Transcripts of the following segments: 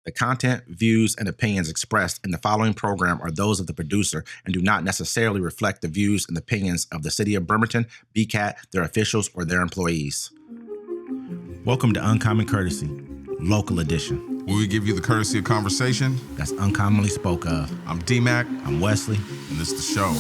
The content, views, and opinions expressed in the following program are those of the producer and do not necessarily reflect the views and opinions of the City of Bremerton, BCAT, their officials, or their employees. Welcome to Uncommon Courtesy, Local Edition. Where we give you the courtesy of conversation That's uncommonly spoke of. I'm DMac, I'm Wesley. and this is the show.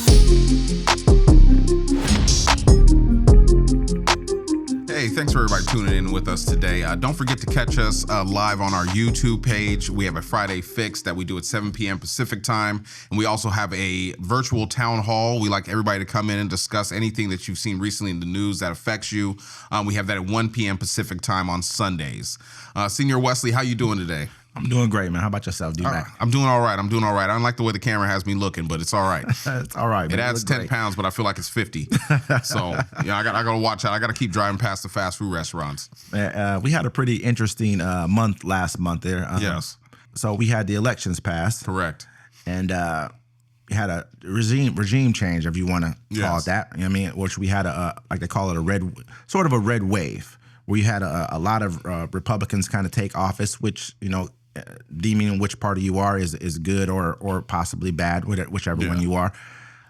Hey, thanks for everybody tuning in with us today. Don't forget to catch us live on our YouTube page. We have a Friday Fix that we do at 7 p.m. Pacific time. And we also have a virtual town hall. We like everybody to come in and discuss anything that you've seen recently in the news that affects you. We have that at 1 p.m. Pacific time on Sundays. Senior Wesley, how you doing today? I'm doing great, man. How about yourself, DMac? I'm doing all right. I don't like the way the camera has me looking, but it's all right. It's all right, man. It adds 10 pounds, but I feel like it's 50. So, yeah, I got to watch out. I got to keep driving past the fast food restaurants. We had a pretty interesting month last month there. Yes. So we had the elections passed. Correct. And we had a regime change, if you want to call Yes. it that. You know what I mean? Which we had like they call it a red wave, where you had a lot of Republicans kind of take office, which, you know, deeming which party you are is good or possibly bad, whichever one you are.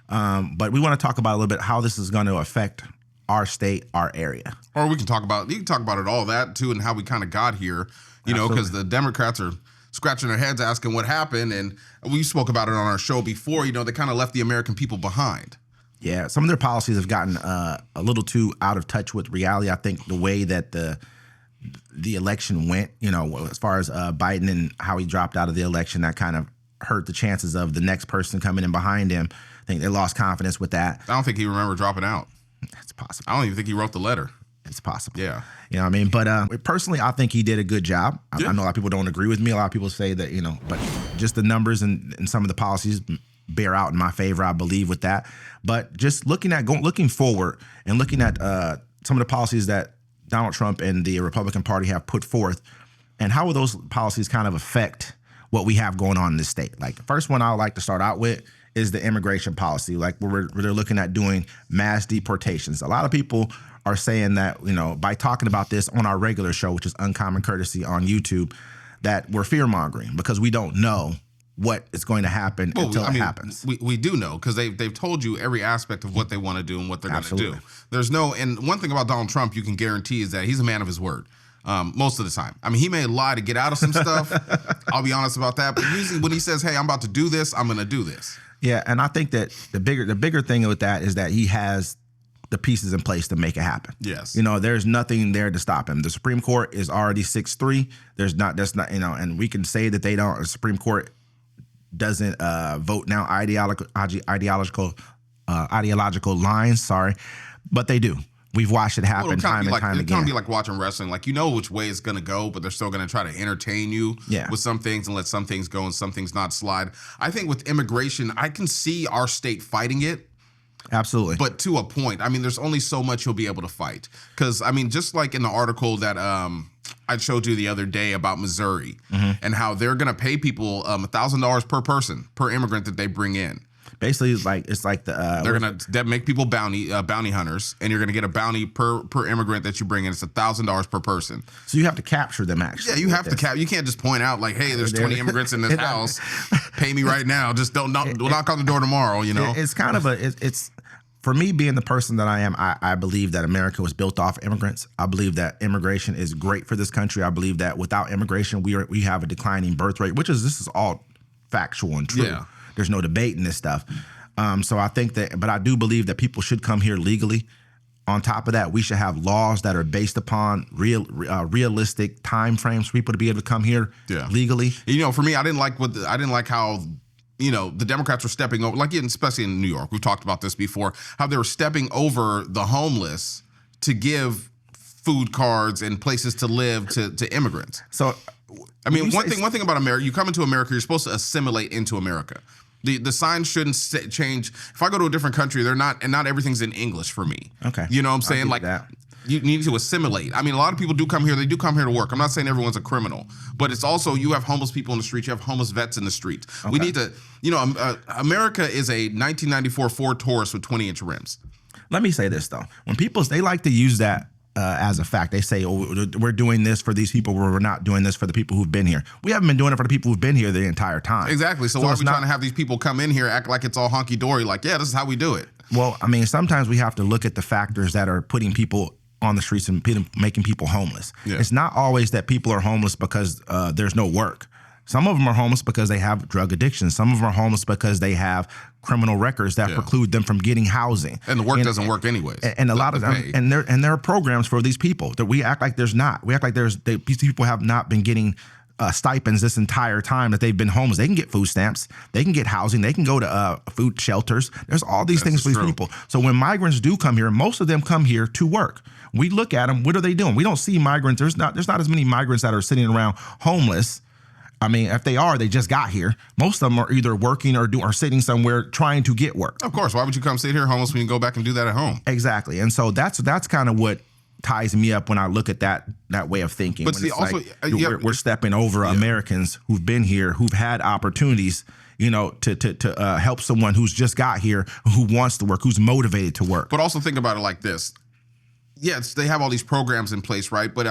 But we want to talk about a little bit how this is going to affect our state, our area. Or you can talk about it all that too, and how we kind of got here, you know, because the Democrats are scratching their heads asking what happened. And we spoke about it on our show before, you know, they kind of left the American people behind. Yeah, some of their policies have gotten a little too out of touch with reality. I think the way that the election went, you know, as far as Biden and how he dropped out of the election, that kind of hurt the chances of the next person coming in behind him. I think they lost confidence with that. I don't think he remembered dropping out. It's possible. I don't even think he wrote the letter. It's possible. Yeah. You know what I mean? But personally, I think he did a good job. I know a lot of people don't agree with me. A lot of people say that, you know, but just the numbers and some of the policies bear out in my favor, I believe, with that. But just looking forward and looking at some of the policies that Donald Trump and the Republican Party have put forth, and how will those policies kind of affect what we have going on in this state? Like, the first one I would like to start out with is the immigration policy, like where they're looking at doing mass deportations. A lot of people are saying that, you know, by talking about this on our regular show, which is Uncommon Courtesy on YouTube, that we're fear-mongering because we don't know what is going to happen until it happens. We do know, because they've told you every aspect of what they want to do and what they're going to do. And one thing about Donald Trump you can guarantee is that he's a man of his word most of the time. I mean, he may lie to get out of some stuff. I'll be honest about that. But usually when he says, hey, I'm about to do this, I'm going to do this. Yeah, and I think that the bigger thing with that is that he has the pieces in place to make it happen. Yes. You know, there's nothing there to stop him. The Supreme Court is already 6-3. That's not, you know, and we can say that the Supreme Court doesn't vote now ideological lines, but they do. We've watched it happen time and time again. It's kind of be like watching wrestling. Like, you know which way it's going to go, but they're still going to try to entertain you with some things and let some things go and some things not slide. I think with immigration, I can see our state fighting it. Absolutely. But to a point. I mean, there's only so much you'll be able to fight. Because, I mean, just like in the article that I showed you the other day about Missouri and how they're going to pay people $1,000 per person, per immigrant that they bring in. Basically, it's like they're going to make people bounty hunters, and you're going to get a bounty per immigrant that you bring in. It's $1,000 per person. So you have to capture them, actually. Yeah, you have to You can't just point out like, hey, there's 20 immigrants in this house. Pay me right now. Just don't knock on the door tomorrow. You know, it's kind of it's. For me, being the person that I am, I believe that America was built off immigrants. I believe that immigration is great for this country. I believe that without immigration, we have a declining birth rate, this is all factual and true. Yeah. There's no debate in this stuff. So I think that, but I do believe that people should come here legally. On top of that, we should have laws that are based upon realistic time frames for people to be able to come here legally. You know, for me, I didn't like how, you know, the Democrats were stepping over, like especially in New York. We've talked about this before, how they were stepping over the homeless to give food cards and places to live to immigrants. So, I mean, one thing about America, you come into America, you're supposed to assimilate into America. The signs shouldn't change. If I go to a different country, not everything's in English for me. Okay. You know what I'm saying? Like, you need to assimilate. I mean, a lot of people do come here. They do come here to work. I'm not saying everyone's a criminal, but it's also, you have homeless people in the streets. You have homeless vets in the streets. Okay. We need to, you know, America is a 1994 Ford Taurus with 20-inch rims. Let me say this, though. When they like to use that as a fact. They say, oh, we're doing this for these people, we're not doing this for the people who've been here. We haven't been doing it for the people who've been here the entire time. Exactly. So why are we trying to have these people come in here, act like it's all hunky-dory, like, yeah, this is how we do it? Well, I mean, sometimes we have to look at the factors that are putting people on the streets and making people homeless. Yeah. It's not always that people are homeless because there's no work. Some of them are homeless because they have drug addiction. Some of them are homeless because they have criminal records that preclude them from getting housing. And the work doesn't work anyways. And a lot of them, and there are programs for these people that we act like there's not. We act like these people have not been getting stipends this entire time that they've been homeless. They can get food stamps. They can get housing. They can go to food shelters. There's all these things for these people. So when migrants do come here, most of them come here to work. We look at them. What are they doing? We don't see migrants. There's not as many migrants that are sitting around homeless. I mean, if they are, they just got here. Most of them are either working or sitting somewhere trying to get work. Of course. Why would you come sit here homeless when you can go back and do that at home? Exactly. And so that's kind of what ties me up when I look at that way of thinking. But see, also, we're stepping over Americans who've been here, who've had opportunities, to help someone who's just got here, who wants to work, who's motivated to work. But also think about it like this. Yes, they have all these programs in place, right? But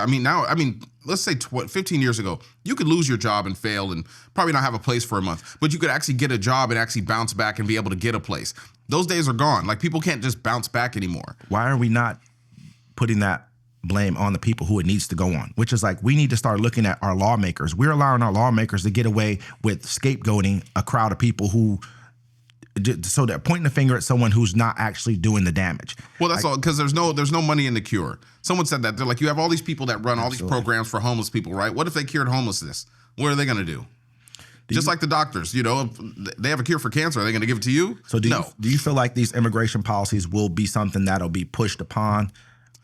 let's say 15 years ago, you could lose your job and fail and probably not have a place for a month, but you could actually get a job and actually bounce back and be able to get a place. Those days are gone. Like, people can't just bounce back anymore. Why are we not putting that blame on the people who it needs to go on? Which is like, we need to start looking at our lawmakers. We're allowing our lawmakers to get away with scapegoating a crowd of people so they're pointing the finger at someone who's not actually doing the damage. Well, that's all because there's no money in the cure. Someone said that. They're like, you have all these people that run all these programs for homeless people, right? What if they cured homelessness? What are they going to do? Just like the doctors, if they have a cure for cancer, are they going to give it to you? So do you feel like these immigration policies will be something that'll be pushed upon?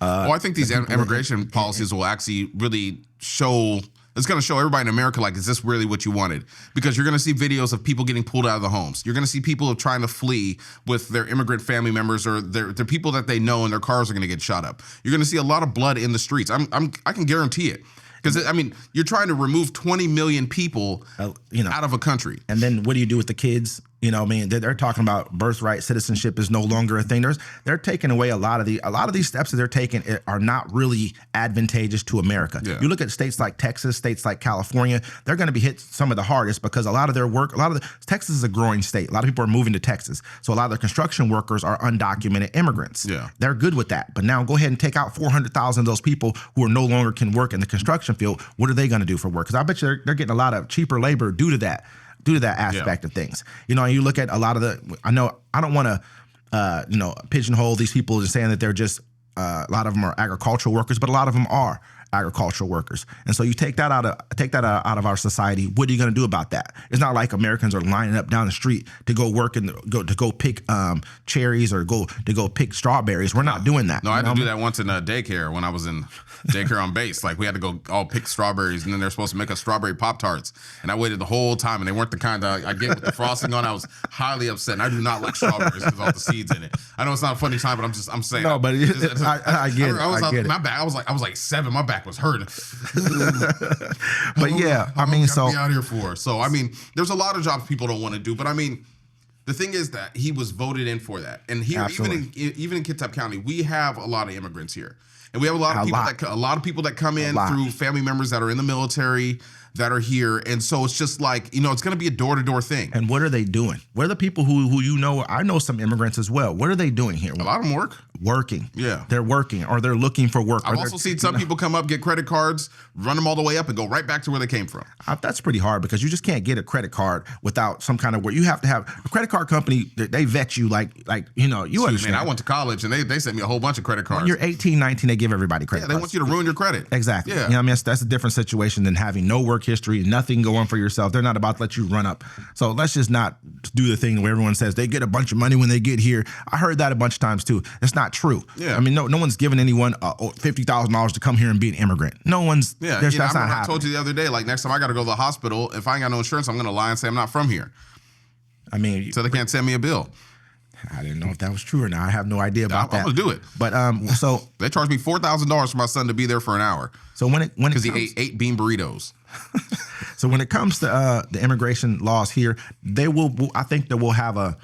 I think these immigration policies will actually really show. It's going to show everybody in America, like, is this really what you wanted? Because you're going to see videos of people getting pulled out of the homes. You're going to see people trying to flee with their immigrant family members or their people that they know, and their cars are going to get shot up. You're going to see a lot of blood in the streets. I can guarantee it. Because, you're trying to remove 20 million people out of a country. And then what do you do with the kids? They're talking about birthright citizenship is no longer a thing. They're taking away a lot of these steps that they're taking are not really advantageous to America. Yeah. You look at states like Texas, states like California, they're going to be hit some of the hardest because Texas is a growing state. A lot of people are moving to Texas. So a lot of the construction workers are undocumented immigrants. Yeah. They're good with that. But now go ahead and take out 400,000 of those people who are no longer can work in the construction field. What are they going to do for work? Because I bet you they're getting a lot of cheaper labor due to that aspect of things. And you look at a lot of I don't want to, pigeonhole these people and saying that they're just, a lot of them are agricultural workers, but a lot of them are agricultural workers. And so you take that out of our society. What are you going to do about that? It's not like Americans are lining up down the street to go work and go pick cherries or go pick strawberries. We're not doing that. No, I had to do that once in daycare when I was in daycare on base. Like, we had to go all pick strawberries, and then they're supposed to make us strawberry Pop-Tarts. And I waited the whole time, and they weren't the kind that I get with the frosting on. I was highly upset, and I do not like strawberries because all the seeds in it. I know it's not a funny time, but I'm saying. No, but I get it. I get it. My back, I was like 7. My back was hurting. But yeah, so be out here for. So there's a lot of jobs people don't want to do, but the thing is that he was voted in for that. And here, even in Kitsap County, we have a lot of immigrants here. And we have a lot of people that come in through family members that are in the military that are here. And so it's just like, it's going to be a door-to-door thing. And what are they doing? What are the people who I know some immigrants as well. What are they doing here? A lot of them work. Working. Yeah. They're working or they're looking for work. I've also seen some people come up, get credit cards, run them all the way up and go right back to where they came from. That's pretty hard because you just can't get a credit card without some kind of work. You have to have a credit card company. They vet you like you understand. Man, I went to college and they sent me a whole bunch of credit cards. When you're 18, 19, they give everybody credit cards. They want you to ruin your credit. Exactly. Yeah. That's a different situation than having no work history, nothing going for yourself. They're not about to let you run up. So let's just not do the thing where everyone says they get a bunch of money when they get here. I heard that a bunch of times too. It's not true. Yeah. No one's giving anyone $50,000 to come here and be an immigrant. No one's. Yeah. That's not happening. I told you the other day, like, next time I got to go to the hospital, if I ain't got no insurance, I'm going to lie and say I'm not from here. So they can't send me a bill. I didn't know if that was true or not. I have no idea about that. I'm gonna do it. But so they charged me $4,000 for my son to be there for an hour. So because he ate 8 bean burritos. So when it comes to the immigration laws here, I think that we'll have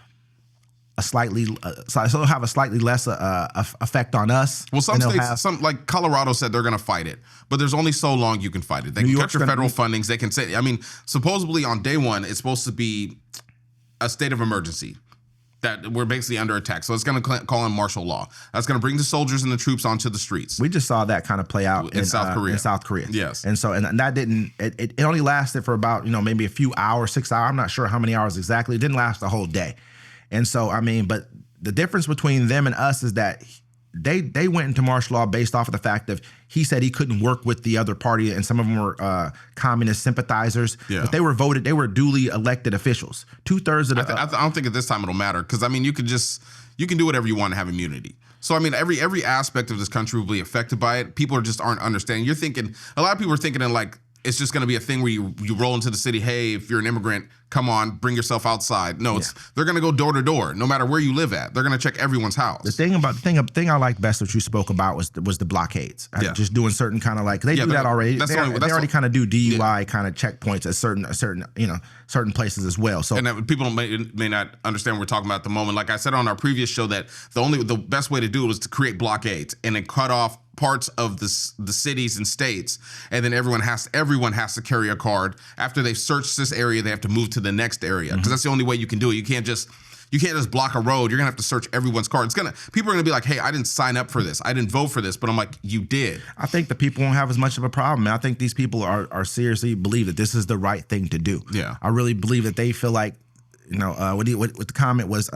slightly less effect on us. Well, some states, like Colorado said they're going to fight it, but there's only so long you can fight it. They can cut your federal fundings. They can say, I mean, supposedly on day one, it's supposed to be a state of emergency that we're basically under attack. So it's going to call in martial law. That's going to bring the soldiers and the troops onto the streets. We just saw that kind of play out in South Korea. In South Korea. Yes. And so, and that didn't, it only lasted for about, maybe a few hours, 6 hours. I'm not sure how many hours exactly. It didn't last the whole day. And so, I mean, but the difference between them and us is that they went into martial law based off of the fact that he said he couldn't work with the other party, and some of them were communist sympathizers. Yeah. But they were duly elected officials. 2/3 of the. I don't think at this time it'll matter, because I mean you can do whatever you want and have immunity. So I mean every aspect of this country will be affected by it. People just aren't understanding. A lot of people are thinking in like it's just going to be a thing where you roll into the city. Hey, if you're an immigrant, come on, bring yourself outside. No, they're going to go door to door, no matter where you live at. They're going to check everyone's house. The thing I liked best that you spoke about was the blockades. Yeah. Just doing certain kind of like they do that already. They already kind of do DUI kind of checkpoints at certain places as well. So and people may not understand what we're talking about at the moment. Like I said on our previous show, that the best way to do it was to create blockades and then cut off parts of the cities and states, and then everyone has to carry a card. After they've searched this area, they have to move to the next area, because that's the only way you can do it. You can't just block a road. You're gonna have to search everyone's card. People are gonna be like, hey, I didn't sign up for this, I didn't vote for this, but I'm like, you did. I think the people won't have as much of a problem. I think these people are seriously believe that this is the right thing to do. Yeah, I really believe that they feel like, what the comment was,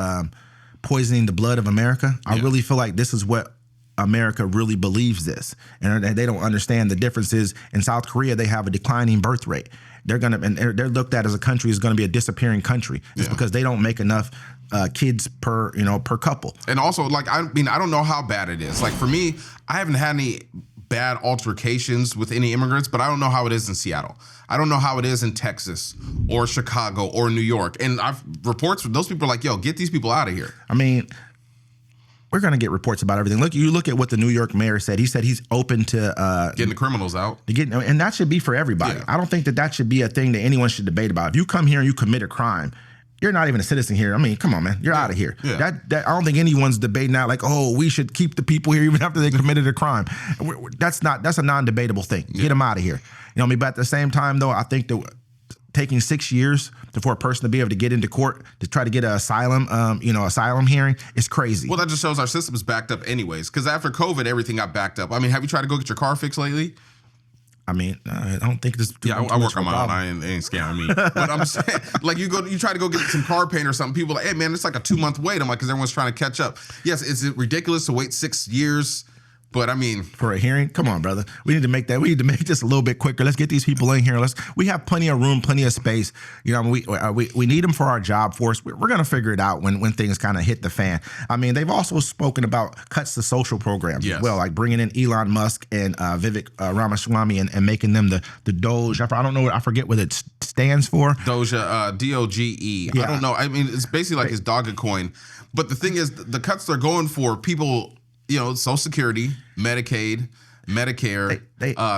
poisoning the blood of America. I really feel like this is what America really believes this, and they don't understand the difference is in South Korea they have a declining birth rate. They're looked at as a country is going to be a disappearing country just because they don't make enough kids per couple. And also, like, I mean, I don't know how bad it is. Like for me, I haven't had any bad altercations with any immigrants, but I don't know how it is in Seattle. I don't know how it is in Texas or Chicago or New York. And I've reports from those people are like, yo, get these people out of here. I mean, we're going to get reports about everything. Look at what the New York mayor said. He said he's open to getting the criminals out. And that should be for everybody. Yeah. I don't think that should be a thing that anyone should debate about. If you come here and you commit a crime, you're not even a citizen here. I mean, come on, man. You're out of here. Yeah. That I don't think anyone's debating that, like, oh, we should keep the people here even after they committed a crime. That's a non-debatable thing. Yeah. Get them out of here. But at the same time, though, I think that taking 6 years for a person to be able to get into court to try to get an asylum hearing is crazy. Well, that just shows our system is backed up anyways, because after COVID, everything got backed up. I mean, have you tried to go get your car fixed lately? I mean, I don't think this. Yeah, I work on my own. I ain't scaring me. But I'm saying, like, you try to go get some car paint or something. People are like, hey, man, it's like a 2-month wait. I'm like, because everyone's trying to catch up. Yes, is it ridiculous to wait 6 years? But I mean, for a hearing, come on, brother. We need to make this a little bit quicker. Let's get these people in here. We have plenty of room, plenty of space. We need them for our job force. We're gonna figure it out when things kind of hit the fan. I mean, they've also spoken about cuts to social programs as well, like bringing in Elon Musk and Vivek Ramaswamy and making them the Doge. I don't know. I forget what it stands for. Doja, DOGE. Yeah. I don't know. I mean, it's basically like his Dogecoin. But the thing is, the cuts they're going for people. Social Security, Medicaid, Medicare,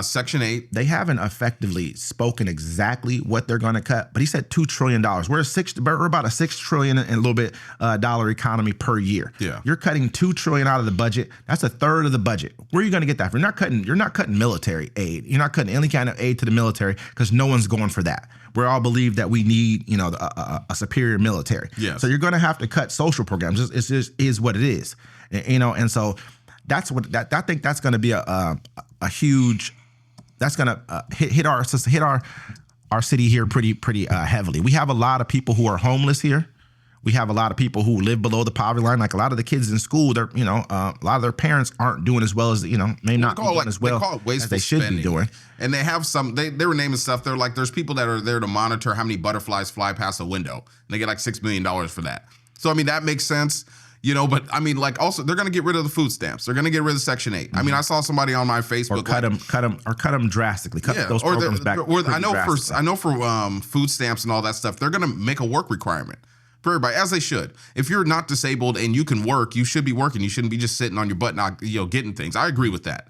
Section 8. They haven't effectively spoken exactly what they're going to cut, but he said $2 trillion. We're about a $6 trillion and a little bit dollar economy per year. Yeah. You're cutting $2 trillion out of the budget. That's a third of the budget. Where are you going to get that from? You're not cutting military aid. You're not cutting any kind of aid to the military because no one's going for that. We all believe that we need, a superior military. Yes. So you're going to have to cut social programs. It just is what it is. And so that's what I think that's going to be a huge. That's going to hit our city here pretty heavily. We have a lot of people who are homeless here. We have a lot of people who live below the poverty line. Like a lot of the kids in school, they're a lot of their parents aren't doing as well as may not be doing as well as they should be doing. And they have some. They were naming stuff. They're like, there's people that are there to monitor how many butterflies fly past a window, and they get like $6 million for that. So I mean, that makes sense. But I mean, like, also they're going to get rid of the food stamps. They're going to get rid of Section 8. Mm-hmm. I mean, I saw somebody on my Facebook or cut them drastically. Cut those programs back. I know for food stamps and all that stuff, they're going to make a work requirement for everybody, as they should. If you're not disabled and you can work, you should be working. You shouldn't be just sitting on your butt, not getting things. I agree with that.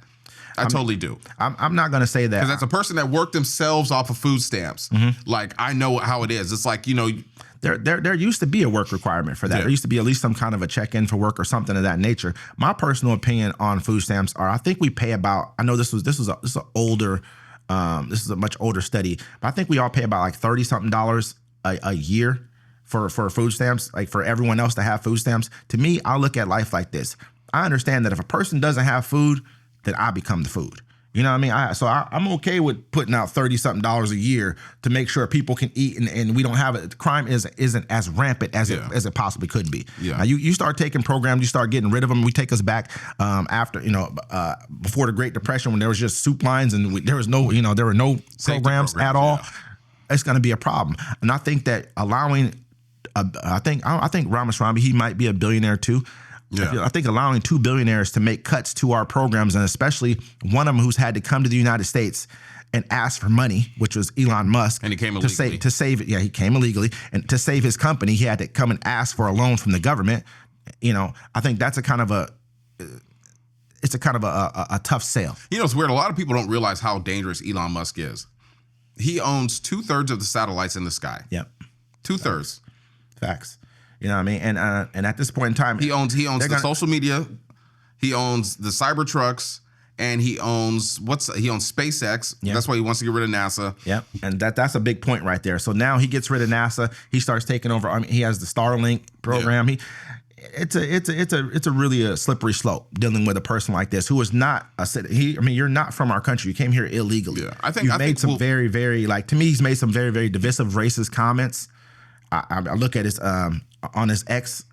I totally do. I'm not going to say that because that's a person that worked themselves off of food stamps. Mm-hmm. Like, I know how it is. It's like there used to be a work requirement for that. Yeah. There used to be at least some kind of a check-in for work or something of that nature. My personal opinion on food stamps are, I think we pay about, I know this is an older, this is a much older study, but I think we all pay about like $30-something a year for food stamps, like for everyone else to have food stamps. To me, I look at life like this. I understand that if a person doesn't have food, then I become the food. You know what I mean? So I'm okay with putting out $30-something a year to make sure people can eat and we don't have it. Crime isn't as rampant as it possibly could be. Yeah. Now you start taking programs, you start getting rid of them. We take us back after, before the Great Depression when there was just soup lines and there was no, there were no programs at all. Yeah. It's going to be a problem. And I think that allowing, I think Ramaswamy, he might be a billionaire too. Yeah. I think allowing 2 billionaires to make cuts to our programs, and especially one of them who's had to come to the United States and ask for money, which was Elon Musk. And he came illegally. To save it. Yeah, he came illegally. And to save his company, he had to come and ask for a loan from the government. I think that's a kind of a tough sale. It's weird. A lot of people don't realize how dangerous Elon Musk is. He owns 2/3 of the satellites in the sky. Yep. 2/3. Facts. You know what I mean? And at this point in time, he owns the social media, he owns the Cybertrucks, and he owns SpaceX. Yep. That's why he wants to get rid of NASA. Yep. And that's a big point right there. So now he gets rid of NASA. He starts taking over. I mean, he has the Starlink program. Yeah. It's a really slippery slope dealing with a person like this who is not a citizen. You're not from our country. You came here illegally. Yeah. I think very, very, to me, he's made some very, very divisive, racist comments. I look at his on his X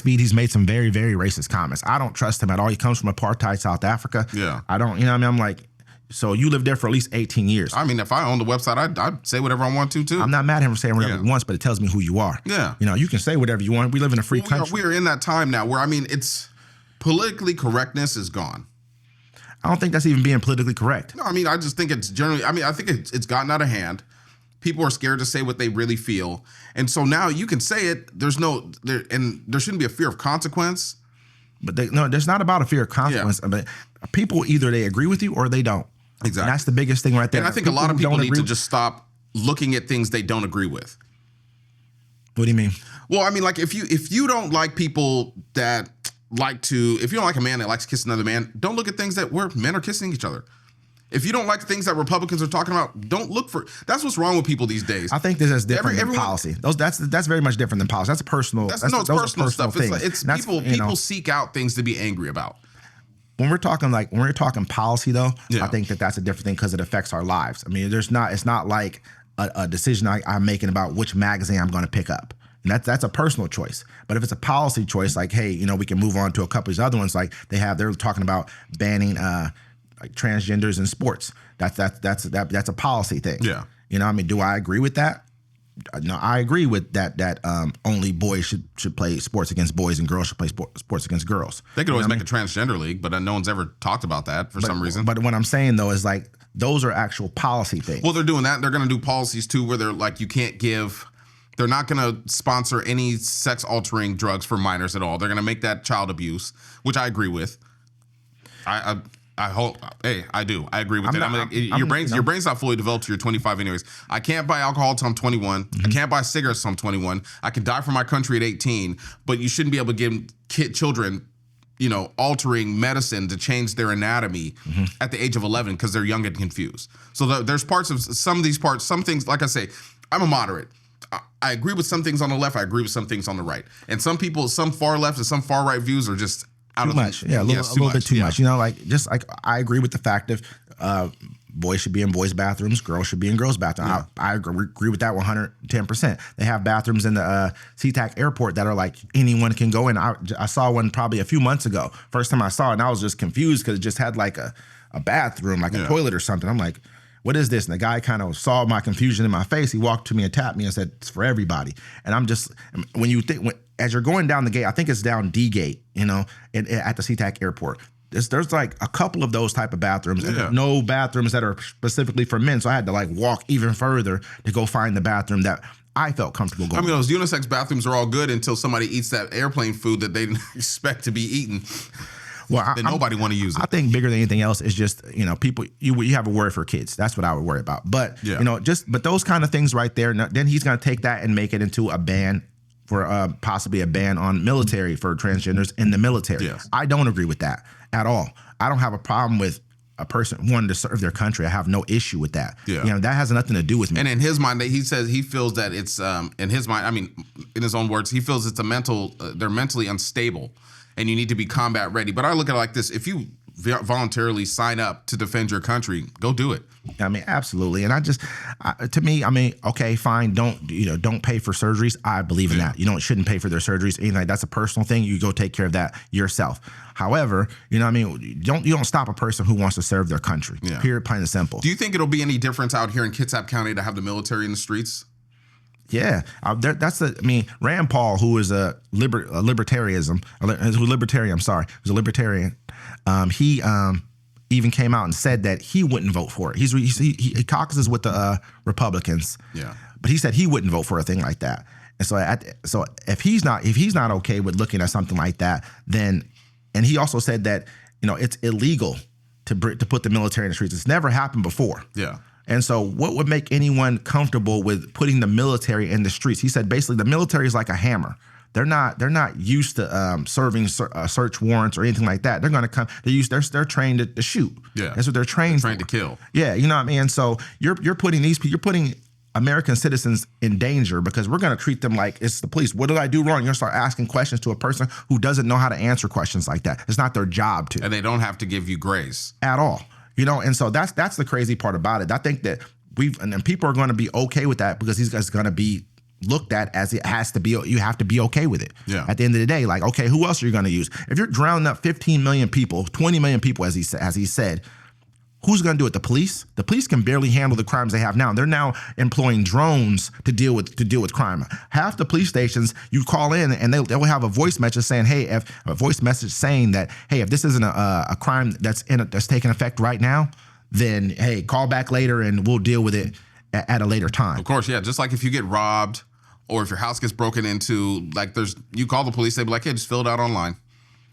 feed, he's made some very, very racist comments. I don't trust him at all. He comes from apartheid South Africa. Yeah. I don't, I'm like, so you lived there for at least 18 years. If I owned the website, I'd say whatever I want to too. I'm not mad at him for saying whatever he wants, but it tells me who you are. Yeah. You can say whatever you want. We live in a free country. We are in that time now where, it's politically correctness is gone. I don't think that's even being politically correct. No, I just think it's generally, I think it's gotten out of hand. People are scared to say what they really feel. And so now you can say it. There shouldn't be a fear of consequence. But there's not about a fear of consequence. Yeah. But people, either they agree with you or they don't. Exactly. And that's the biggest thing right there. And I think a lot of people need to just stop looking at things they don't agree with. What do you mean? Well, if you don't like people that if you don't like a man that likes to kiss another man, don't look at things where men are kissing each other. If you don't like the things that Republicans are talking about, don't look for. That's what's wrong with people these days. I think this is different than policy. That's very much different than policy. That's personal. It's personal stuff. It's people seek out things to be angry about. When we're talking policy, though, I think that's a different thing because it affects our lives. It's not like a decision I'm making about which magazine I'm going to pick up. And that's a personal choice. But if it's a policy choice, like, hey, we can move on to a couple of these other ones. Like they're talking about banning like transgenders in sports. That's a policy thing. Yeah. Do I agree with that? No, I agree with that only boys should play sports against boys and girls should play sports against girls. They could always make a transgender league, but no one's ever talked about that for some reason. But what I'm saying though is those are actual policy things. Well, they're doing that. They're going to do policies too where they're like, they're not going to sponsor any sex altering drugs for minors at all. They're going to make that child abuse, which I agree with. I hope. Hey, I do. I agree with it. Your brain's not fully developed till you're 25 anyways. I can't buy alcohol till I'm 21. Mm-hmm. I can't buy cigarettes till I'm 21. I can die for my country at 18, but you shouldn't be able to give children, altering medicine to change their anatomy at the age of 11 because they're young and confused. So there's parts of some things, like I say, I'm a moderate. I agree with some things on the left. I agree with some things on the right. And some people, some far left and some far right views are just too much. Yeah, a little bit too much. I agree with the fact of boys should be in boys' bathrooms, girls should be in girls' bathrooms. Yeah. I agree with that 110%. They have bathrooms in the SeaTac airport that are like anyone can go in. I saw one probably a few months ago. First time I saw it, and I was just confused because it just had like a bathroom, like a toilet or something. I'm like, what is this? And the guy kind of saw my confusion in my face. He walked to me and tapped me and said, it's for everybody. And I'm just, as you're going down the gate, I think it's down D gate, at the SeaTac airport. There's like a couple of those type of bathrooms and no bathrooms that are specifically for men. So I had to walk even further to go find the bathroom that I felt comfortable going. Those unisex bathrooms are all good until somebody eats that airplane food that they didn't expect to be eaten. Well, then nobody want to use it. I think bigger than anything else is just, people, you have a word for kids. That's what I would worry about. But, but those kind of things right there, then he's going to take that and make it into a ban for possibly a ban on military for transgenders in the military. Yes. I don't agree with that at all. I don't have a problem with a person wanting to serve their country. I have no issue with that. Yeah. That has nothing to do with me. And in his mind, he says he feels that it's in his mind. I mean, in his own words, he feels it's they're mentally unstable, and you need to be combat ready. But I look at it like this: if you voluntarily sign up to defend your country, go do it. I mean, absolutely. And to me, okay, fine. Don't pay for surgeries. I believe in that. Shouldn't pay for their surgeries. Anything like that's a personal thing. You go take care of that yourself. However, you don't stop a person who wants to serve their country. Yeah. Period, plain and simple. Do you think it'll be any difference out here in Kitsap County to have the military in the streets? Yeah, Rand Paul, who is a libertarian, who's a libertarian. He even came out and said that he wouldn't vote for it. He caucuses with the Republicans. Yeah, but he said he wouldn't vote for a thing like that. And so if he's not okay with looking at something like that, then, and he also said that it's illegal to put the military in the streets. It's never happened before. Yeah. And so what would make anyone comfortable with putting the military in the streets? He said basically the military is like a hammer. They're not used to serving search warrants or anything like that. They're going to come. They're trained to shoot. Yeah, that's what they're trained to kill. Yeah, you know what I mean. And so you're putting American citizens in danger because we're going to treat them like it's the police. What did I do wrong? You're going to start asking questions to a person who doesn't know how to answer questions like that. It's not their job to. And they don't have to give you grace at all. And so that's the crazy part about it. I think that and people are going to be okay with that because these guys are going to be looked at as it has to be. You have to be okay with it. Yeah. At the end of the day, like, okay, who else are you going to use? If you're drowning up 15 million people, 20 million people, as he said, who's going to do it? The police? The police can barely handle the crimes they have now. They're now employing drones to deal with crime. Half the police stations, you call in and they'll have a voice message saying, hey, if this isn't a crime that's taking effect right now, then hey, call back later and we'll deal with it at a later time. Of course, yeah. Just like if you get robbed or if your house gets broken into, like you call the police, they'll be like, hey, just fill it out online.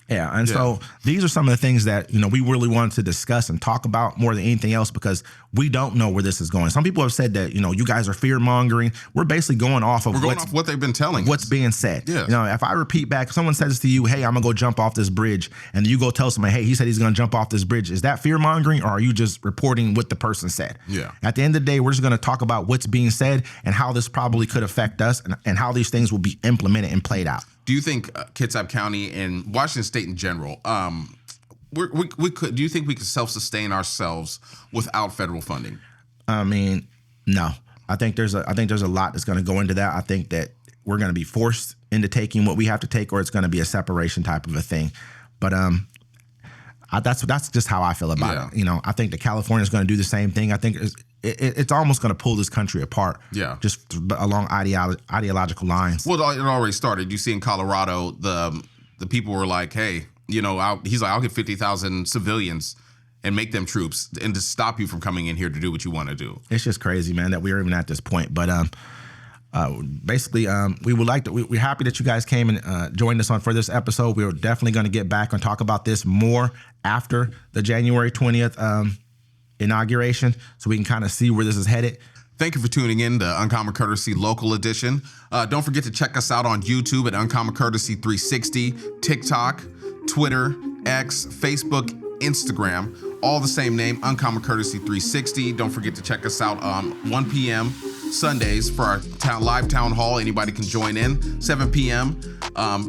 Yeah, and so these are some of the things that we really wanted to discuss and talk about more than anything else because we don't know where this is going. Some people have said that you guys are fear mongering. We're basically going off of what they've been telling what's us. Being said. Yeah. If I repeat back, if someone says to you, "Hey, I'm gonna go jump off this bridge," and you go tell somebody, "Hey, he said he's gonna jump off this bridge," is that fear mongering or are you just reporting what the person said? Yeah. At the end of the day, we're just gonna talk about what's being said and how this probably could affect us and how these things will be implemented and played out. Do you think Kitsap County and Washington State in general, do you think we could self-sustain ourselves without federal funding? No. I think there's a lot that's going to go into that. I think that we're going to be forced into taking what we have to take, or it's going to be a separation type of a thing. But that's just how I feel about it. I think that California is going to do the same thing. I think it's almost going to pull this country apart. Yeah, just along ideological lines. Well, it already started. You see in Colorado, the people were like, "Hey, he's like, I'll get 50,000 civilians and make them troops and to stop you from coming in here to do what you want to do." It's just crazy, man, that we're even at this point. But basically, we would like to. We're happy that you guys came and joined us for this episode. We're definitely going to get back and talk about this more after the January 20th inauguration, so we can kind of see where this is headed. Thank you for tuning in to Uncommon Courtesy Local Edition. Don't forget to check us out on YouTube at Uncommon Courtesy 360, TikTok, Twitter, X, Facebook, Instagram, all the same name, Uncommon Courtesy 360. Don't forget to check us out 1 p.m. Sundays for our live town hall. Anybody can join in. 7 p.m.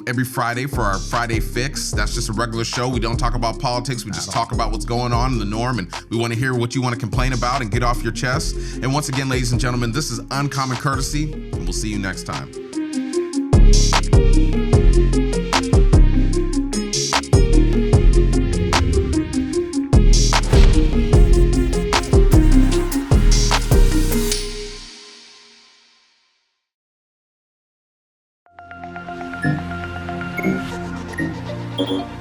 Every Friday for our Friday Fix. That's just a regular show. We don't talk about politics. We just talk about what's going on in the norm, and we want to hear what you want to complain about and get off your chest. And once again, ladies and gentlemen, this is Uncommon Courtesy, and we'll see you next time. Uh-huh.